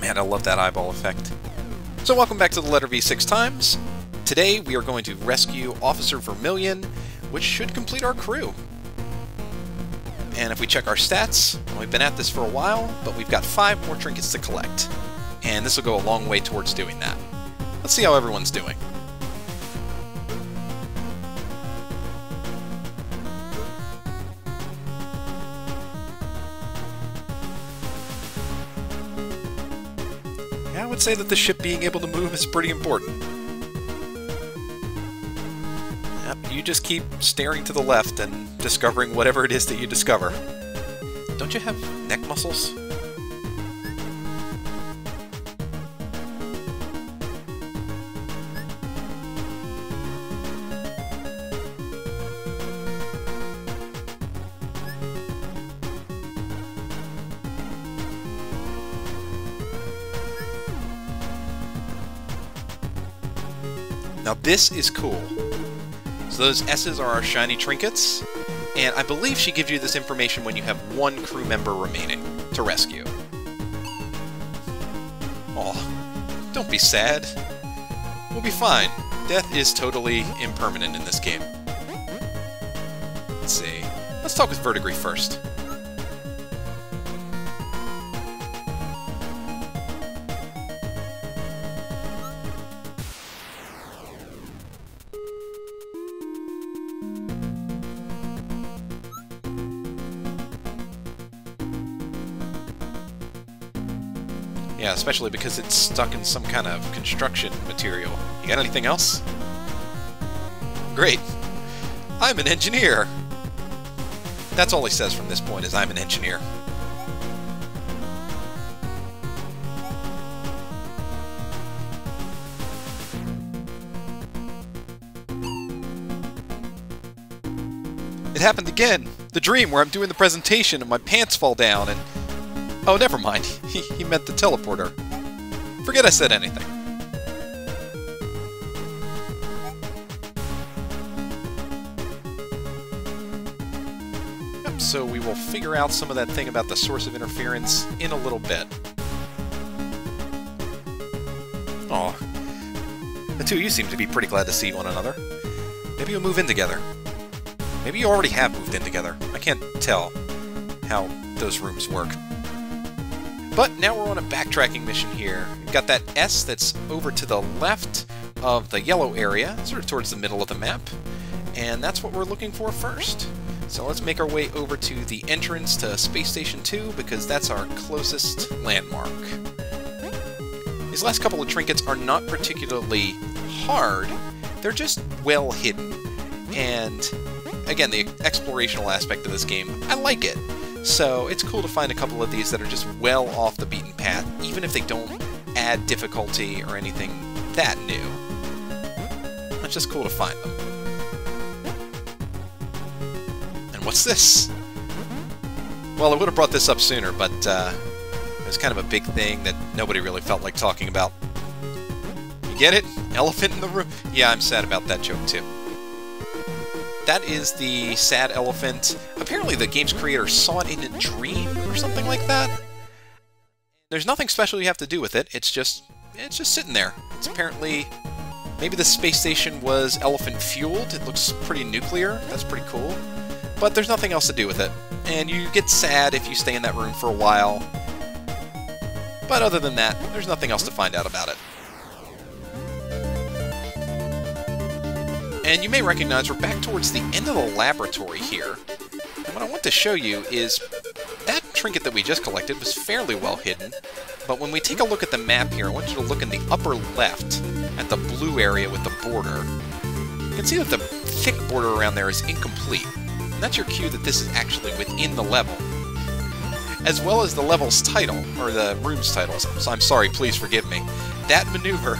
Man, I love that eyeball effect. So welcome back to the letter V 6 times. Today we are going to rescue Officer Vermilion, which should complete our crew. And if we check our stats, we've been at this for a while, but we've got 5 more trinkets to collect. And this will go a long way towards doing that. Let's see how everyone's doing. I would say that the ship being able to move is pretty important. Yep, you just keep staring to the left and discovering whatever it is that you discover. Don't you have neck muscles? Now this is cool. So those S's are our shiny trinkets, and I believe she gives you this information when you have 1 crew member remaining to rescue. Aw, don't be sad. We'll be fine. Death is totally impermanent in this game. Let's see. Let's talk with Verdigris first. Yeah, especially because it's stuck in some kind of construction material. You got anything else? Great. I'm an engineer! That's all he says from this point, is I'm an engineer. It happened again! The dream where I'm doing the presentation and my pants fall down and... Oh, never mind. He meant the teleporter. Forget I said anything. Yep, so we will figure out some of that thing about the source of interference in a little bit. Aw. The two of you seem to be pretty glad to see one another. Maybe you'll move in together. Maybe you already have moved in together. I can't tell how those rooms work. But now we're on a backtracking mission here. We've got that S that's over to the left of the yellow area, sort of towards the middle of the map, and that's what we're looking for first. So let's make our way over to the entrance to Space Station 2, because that's our closest landmark. These last couple of trinkets are not particularly hard, they're just well hidden. And again, the explorational aspect of this game, I like it. So it's cool to find a couple of these that are just well off the beaten path, even if they don't add difficulty or anything that new. It's just cool to find them. And what's this? Well, I would have brought this up sooner, but it was kind of a big thing that nobody really felt like talking about. You get it? Elephant in the room? Yeah, I'm sad about that joke too. That is the sad elephant. Apparently the game's creator saw it in a dream or something like that. There's nothing special you have to do with it. It's just sitting there. It's apparently... Maybe the space station was elephant-fueled. It looks pretty nuclear. That's pretty cool. But there's nothing else to do with it. And you get sad if you stay in that room for a while. But other than that, there's nothing else to find out about it. And you may recognize we're back towards the end of the laboratory here. And what I want to show you is that trinket that we just collected was fairly well hidden, but when we take a look at the map here, I want you to look in the upper left at the blue area with the border. You can see that the thick border around there is incomplete, and that's your cue that this is actually within the level. As well as the level's title, or the room's titles. So I'm sorry, please forgive me. That maneuver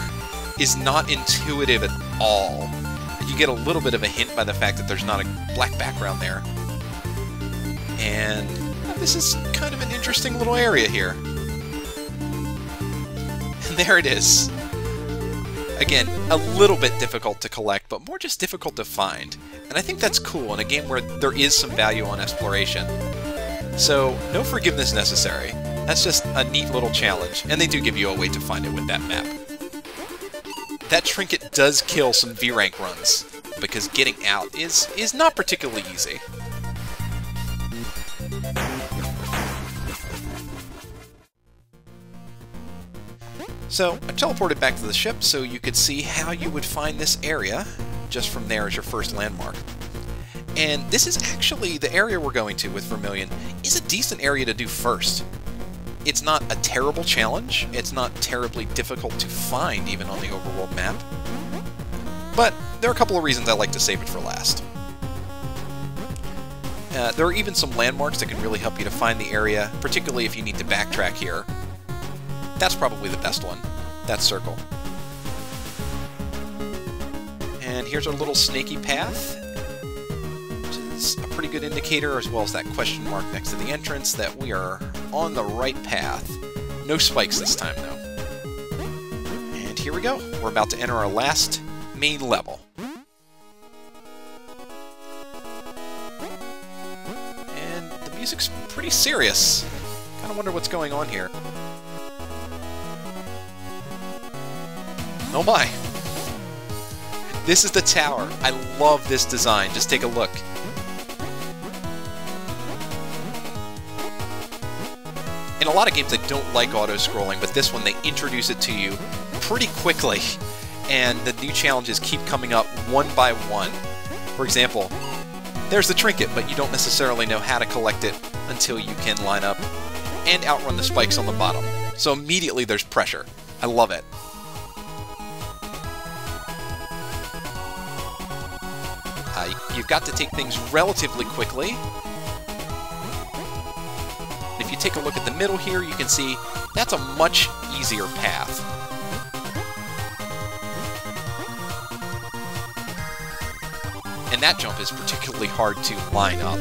is not intuitive at all. You get a little bit of a hint by the fact that there's not a black background there. And this is kind of an interesting little area here. And there it is. Again, a little bit difficult to collect, but more just difficult to find. And I think that's cool in a game where there is some value on exploration. So, no forgiveness necessary. That's just a neat little challenge, and they do give you a way to find it with that map. That trinket does kill some V-rank runs, because getting out is not particularly easy. So, I teleported back to the ship so you could see how you would find this area, just from there as your first landmark. And this is actually, the area we're going to with Vermilion, is a decent area to do first. It's not a terrible challenge, it's not terribly difficult to find even on the overworld map, but there are a couple of reasons I like to save it for last. There are even some landmarks that can really help you to find the area, particularly if you need to backtrack here. That's probably the best one, that circle. And here's our little snaky path, which is a pretty good indicator, as well as that question mark next to the entrance, that we are on the right path. No spikes this time, though. And here we go. We're about to enter our last main level. And the music's pretty serious. Kind of wonder what's going on here. Oh my! This is the tower. I love this design. Just take a look. In a lot of games, I don't like auto-scrolling, but this one, they introduce it to you pretty quickly, and the new challenges keep coming up one by one. For example, there's the trinket, but you don't necessarily know how to collect it until you can line up and outrun the spikes on the bottom. So immediately there's pressure. I love it. You've got to take things relatively quickly. If you take a look at the middle here, you can see that's a much easier path. And that jump is particularly hard to line up.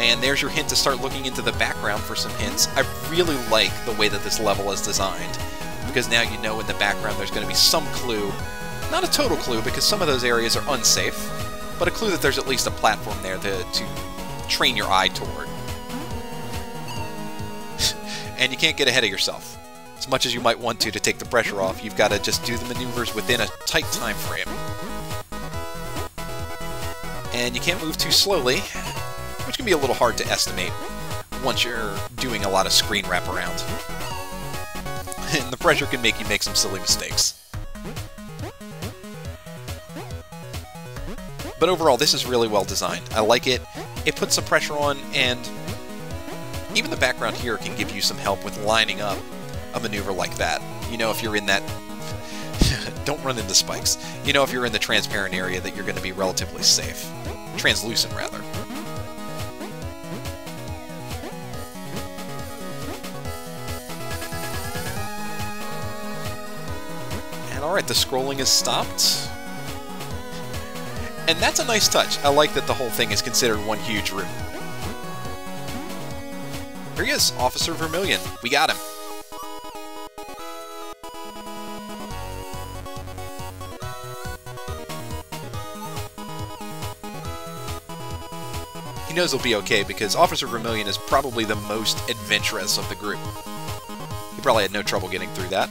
And there's your hint to start looking into the background for some hints. I really like the way that this level is designed, because now you know in the background there's going to be some clue. Not a total clue, because some of those areas are unsafe, but a clue that there's at least a platform there to train your eye toward. And you can't get ahead of yourself. As much as you might want to take the pressure off, you've got to just do the maneuvers within a tight time frame. And you can't move too slowly, which can be a little hard to estimate once you're doing a lot of screen wraparound. And the pressure can make you make some silly mistakes. But overall, this is really well designed. I like it. It puts some pressure on, and even the background here can give you some help with lining up a maneuver like that. You know, if you're in that... don't run into spikes. You know, if you're in the transparent area, that you're going to be relatively safe. Translucent, rather. And alright, the scrolling is stopped. And that's a nice touch. I like that the whole thing is considered one huge room. Here he is, Officer Vermilion. We got him. He knows he'll be okay, because Officer Vermilion is probably the most adventurous of the group. He probably had no trouble getting through that,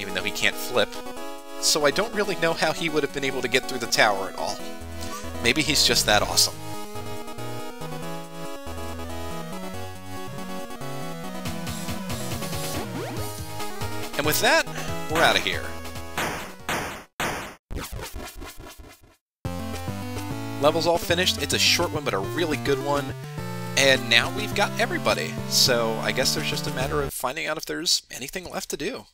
even though he can't flip. So I don't really know how he would have been able to get through the tower at all. Maybe he's just that awesome. And with that, we're out of here. Level's all finished. It's a short one, but a really good one. And now we've got everybody. So I guess there's just a matter of finding out if there's anything left to do.